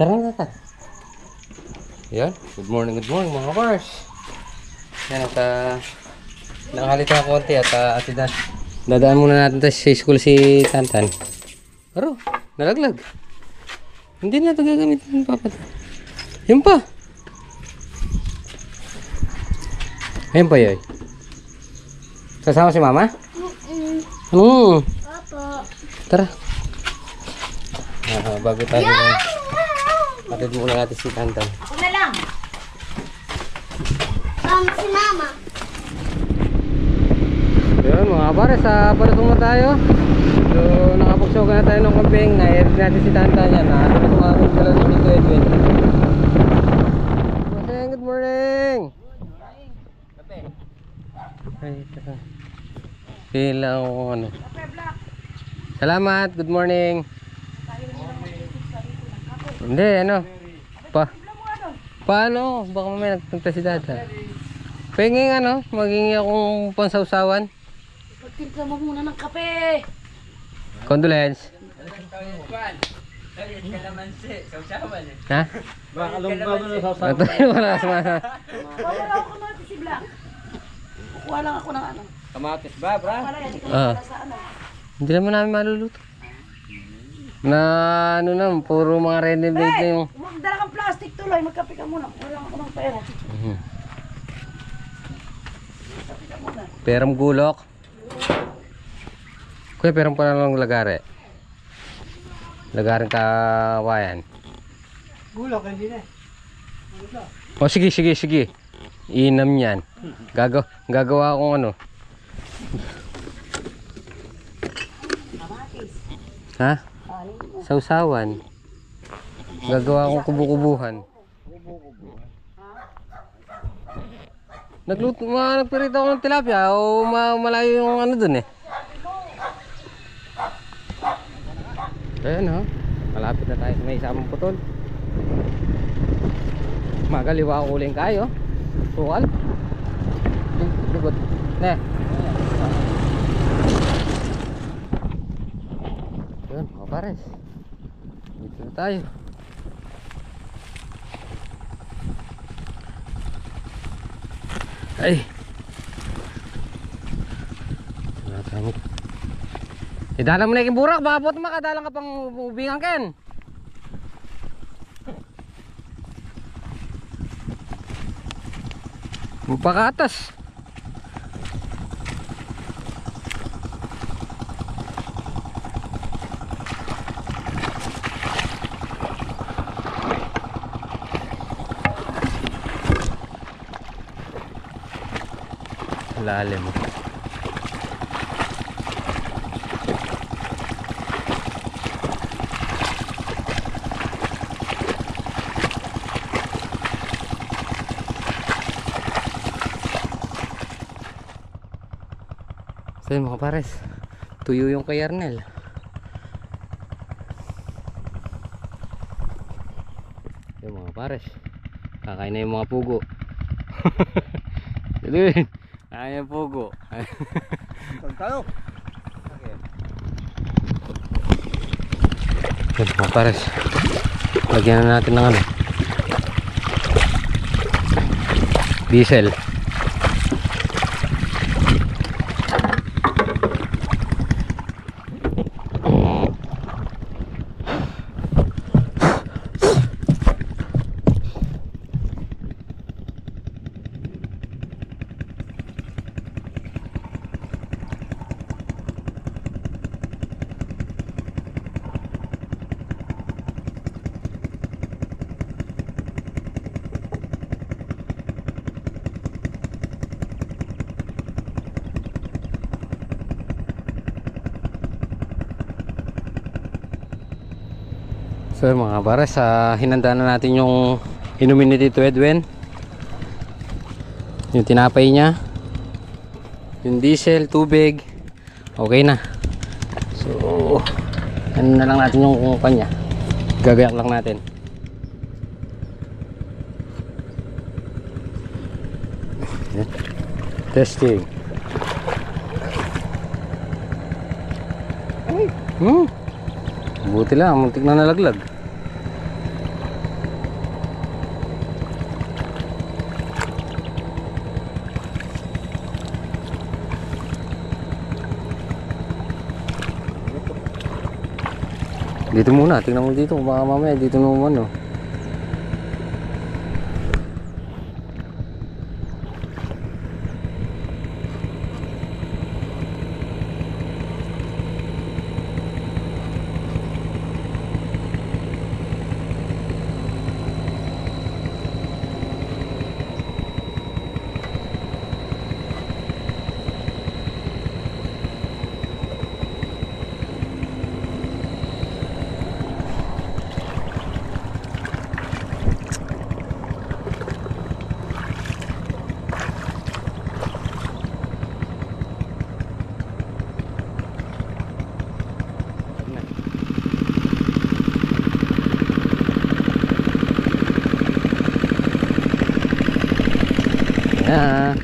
Tara na natin. Yan. Good morning mga kapars. Yan at nakalit na konti at dadaan muna natin sa school si Tantan. Pero, nalaglag. Hindi na ito gagamitin ng papa. Yan pa. Ayan pa yun. Sasama si mama? Opo. Tara. Bago tayo patid muna natin si Tantan. Ako na lang. Si mama. Yun mga kapares, palusong na tayo. So nakapagsoga na tayo ng camping. Nairit natin si Tantan yan. Tumatong pala si Tito Edwin. Good morning. Ay, pila ako ano. Salamat, good morning. Hindi, ano? Paano? Baka mamaya nagpunta si Dada. Penging ano, maging akong pansawsawan. Pagtimpla mo muna ng kape. Condolence. Ha? Baka lumba mo na sawsawan. Wala ka sumasa. Wala ako kamatis si Black. Kukuha lang ako ng ano. Kamatis ba, bra? Wala yan, ikaw wala sa ano. Hindi naman namin maluluto. Na ano na, puro mga renovate na yung... Magdala kang plastic tuloy, magkape ka muna. Wala ako ng pera. Magkape ka muna. Perang gulok. Kuya, perang pala ng lagare. Lagaring kawayan. Gulok, hindi na. O sige. Inam yan. Gagawa akong ano. Ha? Sausawan. Gagawa akong kubu-kubuhan. Nagpirito ako ng tilapia o malayo yung ano dun eh. Ayan ho. Malapit na tayo sa may isamang putol. Magaliwa ako uling kayo. Sukal. Lugot. Ne. Yun, mga pares. Dito na tayo. Ay. Natamit. Idala mo na yung burak. Baka po makadalang ka pang ubingan ken. Mupakatas. Lalim. So yun mga pares, tuyo yung kay Arnel. Yung mga pares, kakain na yung mga pugo. Yun, kakain yung pugo. Tayo. Yun mga pares, lagyan na natin ng ano, diesel. So mga bares, hinanda na natin yung inumin ni Tito Edwin. Yung tinapay niya, yung diesel, tubig, okay na. So ano na lang natin yung kanya, gagayak lang natin. Testing. Buti lang, muntik na nalaglag. Dito muna, tingnan mo dito. Baka mamaya dito naman, no. Yeah.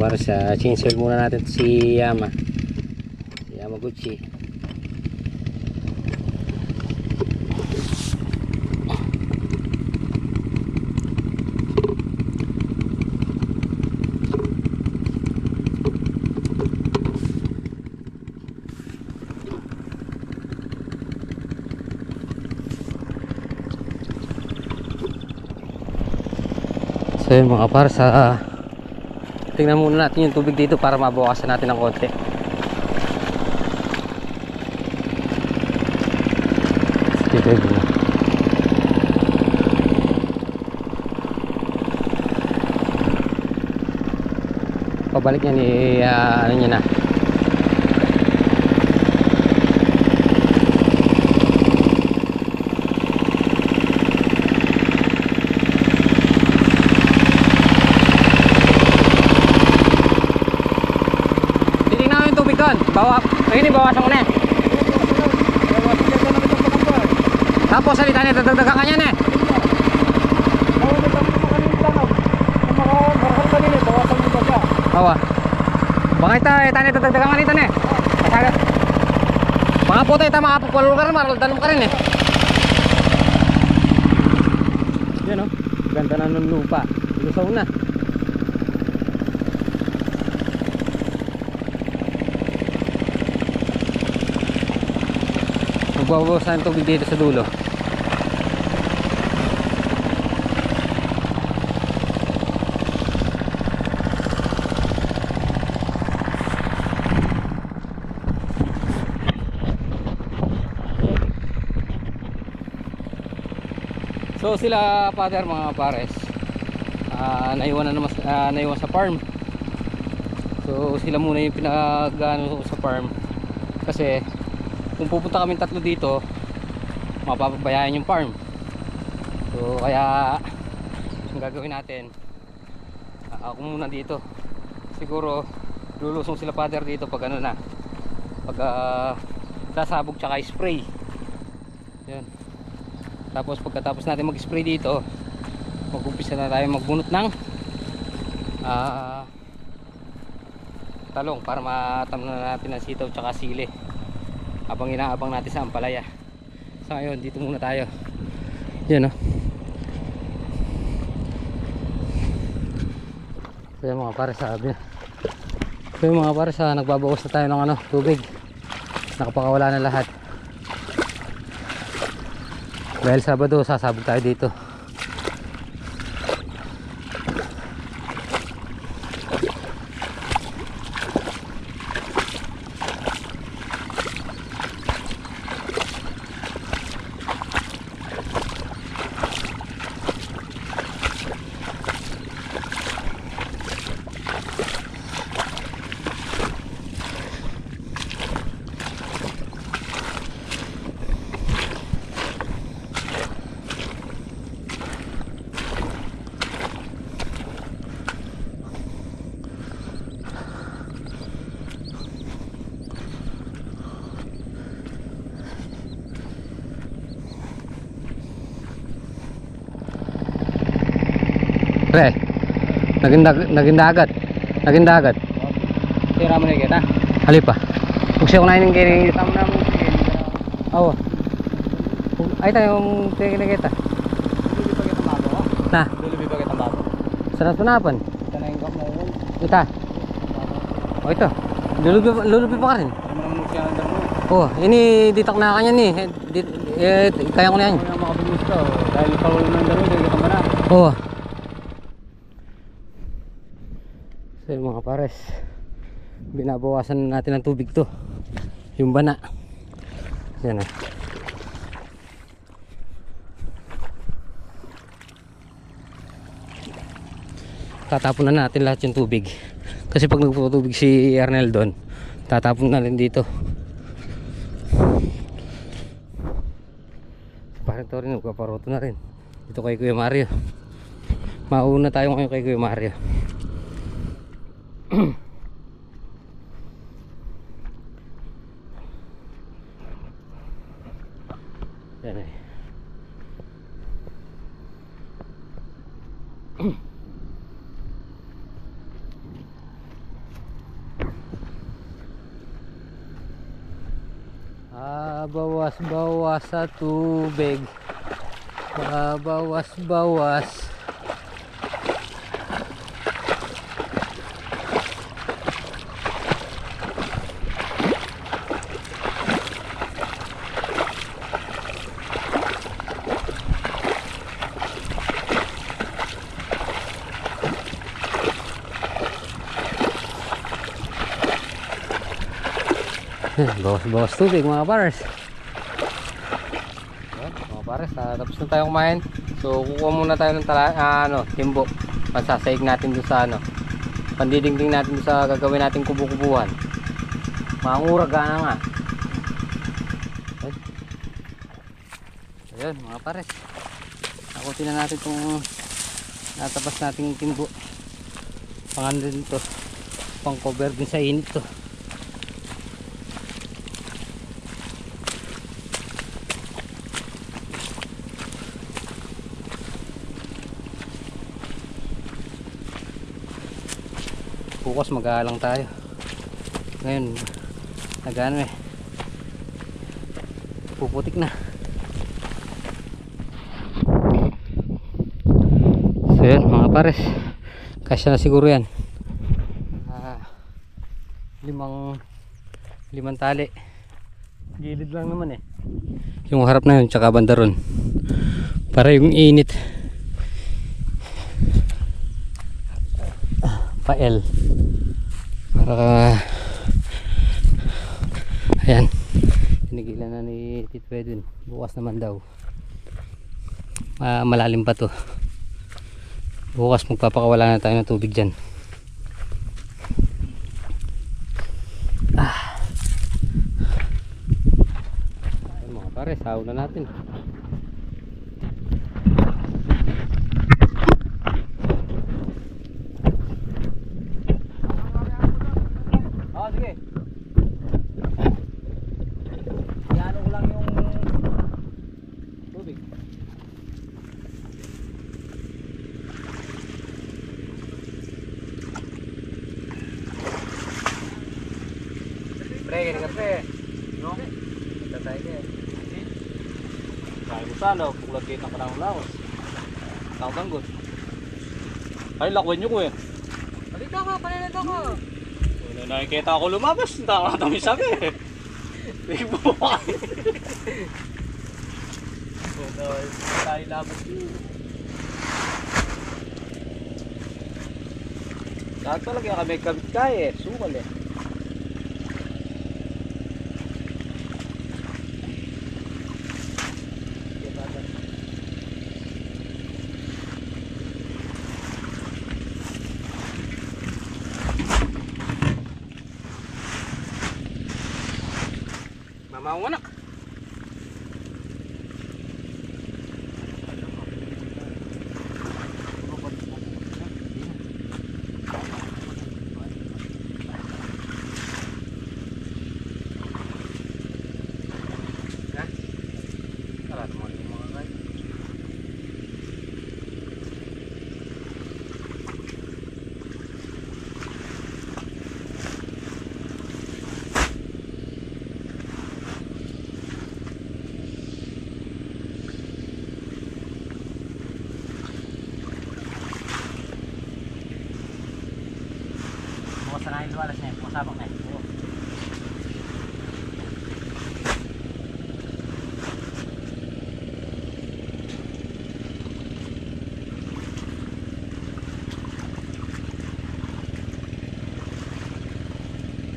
Para sa chainsaw muna natin si Yamaguchi. So yun mga para sa tingnan muna natin yung tubig dito para mabawasan natin ng konti. Dito muna. Pabalik niya ni ano niya na. Ini bawasan mo na. Tapos salita niya, dadagdagan kanya na. Bawa. Baka ita, tanya dadagdagan ka nito na. Mga puto ita, makapagpalul ka rin, maraldanom ka rin eh. Yan o, ganda na ng lupa. Lusaw na. Magbabawasan ang tubig dito sa dulo. So sila father mga pares naiwan na naman naiwan sa farm. So sila muna yung pinag-ano sa farm kasi kung pupunta kami tatlo dito mapapabayaan yung farm. So kaya ang gagawin natin ako muna dito. Siguro lulusong sila father dito pag ano na, pag sasabog tsaka spray. Yan. Tapos pagkatapos natin mag-spray dito mag-umpisa na tayo magbunot ng talong para matamnan na natin ang sitaw tsaka sili habang inaabang natin sa ampalaya. So ngayon dito muna tayo. Yan o. So yung mga pares sabi. So yung mga pares nagbabawas na tayo ng ano, tubig. Nakapakawala na lahat. Dahil Sabado sasabog tayo dito. Pre, naging dagat. Naging dagat. Tira mo na kita. Halipa. Kung siya kunain ng kini. Tama na mo sige. Awa. Ay tayo yung tingin kita. Lulubi pa kitang bago. Na, Lulubi pa kitang bago. sarap panapan. Ito na yung gap mo. Ita. O ito. Lulubi pa ka rin. Ano naman siya ng damo. Oh, ini ditak na kanya ni. Kaya ko na yan. Kaya makabilis ka. Dahil pawal mo ng damo, dahil kitang ba na. Oh. So yun, mga pares, binabawasan natin ng tubig to, yung bana. Yan eh. Tatapon na natin lahat yung tubig. Kasi pag nagpuputubig si Arnel doon, tatapon na rin dito. Parang to rin, nagpaparoto na rin. Dito kay Kuya Mario. Mauna tayo ngayon kay Kuya Mario. Yan eh. Bawas-bawas sa tubig. Bawas-bawas. Bawas-bawas tubig mga pares. Mga pares, tapos na tayong kumain. So kukuha muna tayo ng timbo. Pansasaig natin doon sa pandidingding natin doon sa gagawin natin kubo-kubuhan. Mangurag na nga. Ayun mga pares, nakutin na natin itong natapas nating timbo. Pangan din to, pang cover din sa init to. Bukas mag-aalang tayo. Ngayon nagano eh, puputik na. So yun mga pares, kasya na siguro yan. Limang tali. Gilid lang naman eh, yung harap na yun tsaka banda ron, para yung init pa-L. Para ayan, pinigilan na ni Tito Edwin. Bukas naman daw, malalim pa to. Bukas magpapakawala na tayo ng tubig dyan. Ayan mga pare, saw na natin. Sige. Yan ko lang yung tubig. Pre, gini ka pre. No? Kita tayo ka. Kaya mo sana, pulag kita ka ng lawas. Tangtanggot. Ay, lakwin nyo ko eh. Halika ka, panilito ko. Nakikita ako lumabas, nakakatamis sabi eh. May buka. Tayo labas yun. Lahat talaga kami kabit kaya eh, sukal eh. Mamaw anak. Ay, luwalas na yun. Pusabak na yun.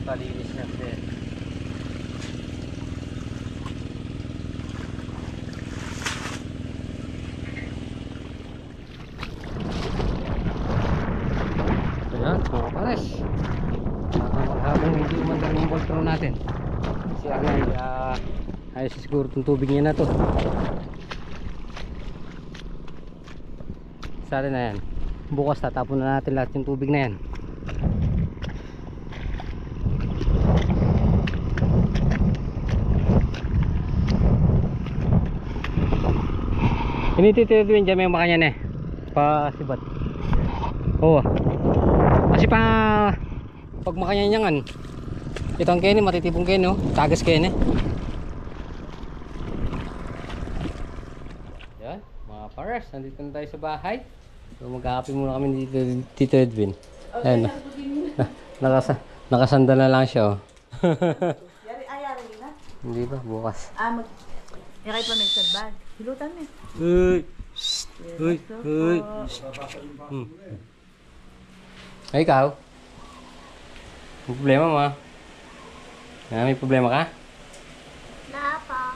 Palinis na sir. Ayan, mga pares. Habang hindi umandar yung voltron natin. Kasi ay ayos siguro itong tubig niya na to. Sa atin na yan. Bukas tatapon na natin lahat yung tubig na yan. Inititirin dyan may makanya eh. Pa sibat. Oo. Kasi pag makanya nyangan. Ito ang kene, matitipong kene oh. Tagas kene. Yan, mga pares, nandito na tayo sa bahay. So magkakape muna kami dito, Tito Edwin. Ayan. Nakasandal na lang siya oh. Yari na. Hindi ba, bukas. Yakay pa may bag. Hilutan mo. Uy! Uy! Uy! Ay, ikaw? May problema mo ah? May problema ka? Wala pa.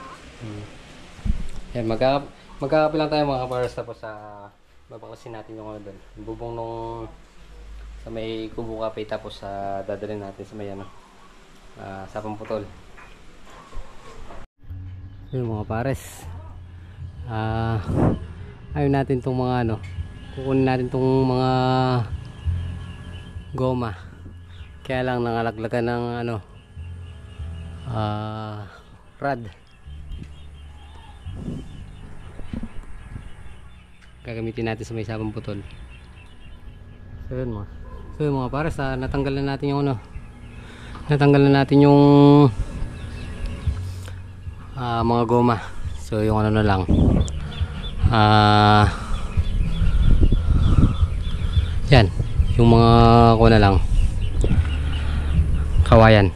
Yan, magkakape lang tayo mga kaparas tapos babakasin natin yung ano doon. Yung bubong nung sa may kubo kape tapos dadalhin natin sa may ano, sa Pamputol. Yung mga pares. Ayun natin tong mga ano, kukunin natin tong mga goma. Kaya lang nangalaglagan ng ano, rad. Gagamitin natin sa may sabang putol. So yun mga pares, natanggal na natin yung ano, natanggal na natin yung mga goma. So yung ano na lang, yan yung mga ko na lang, kawayan.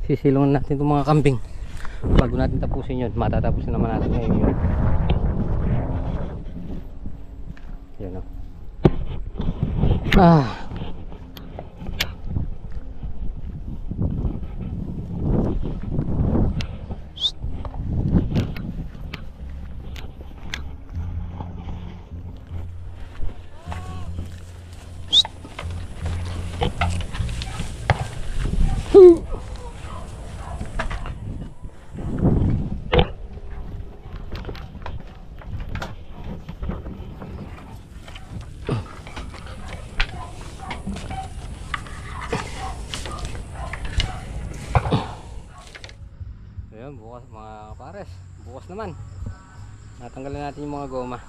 Sisilungan natin itong mga kambing bago natin tapusin yun. Matatapusin naman natin ngayon yun. Yan o. Ayun, bukas mga pares, bukas naman natanggalan natin yung mga goma.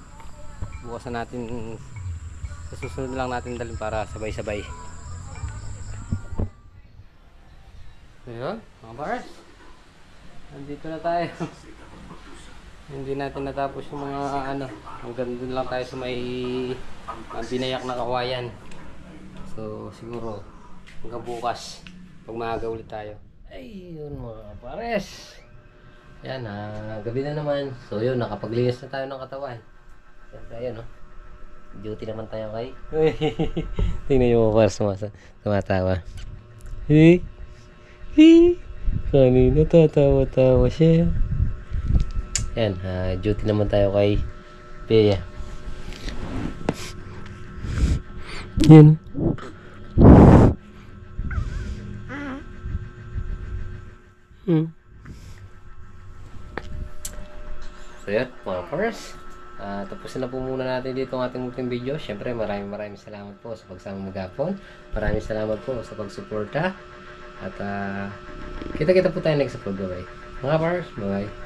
Bukas na natin, sa susunod lang natin dalhin para sabay-sabay. Ayun mga pares, nandito na tayo. Hindi natin natapos yung mga ano, hanggang dun lang tayo sa may binayak na kawayan. So siguro hanggang bukas pag maaga ulit tayo. Ayun mga pares, yan, gabi na naman. So yun, nakapaglinis na tayo ng katawan. Siyempre ayun oh, duty naman tayo kay. Tingnan nyo mga pares, tumatawa. Kanina tatawa-tawa siya. Yan, duty naman tayo kay Bea. Yan. So yan, mga pares, tapusin na po muna natin dito ang ating munting video. Siyempre maraming salamat po sa pagsama maghapon. Maraming salamat po sa pagsuporta. At kita-kita po tayo next upload. Bye mga pares, bye bye.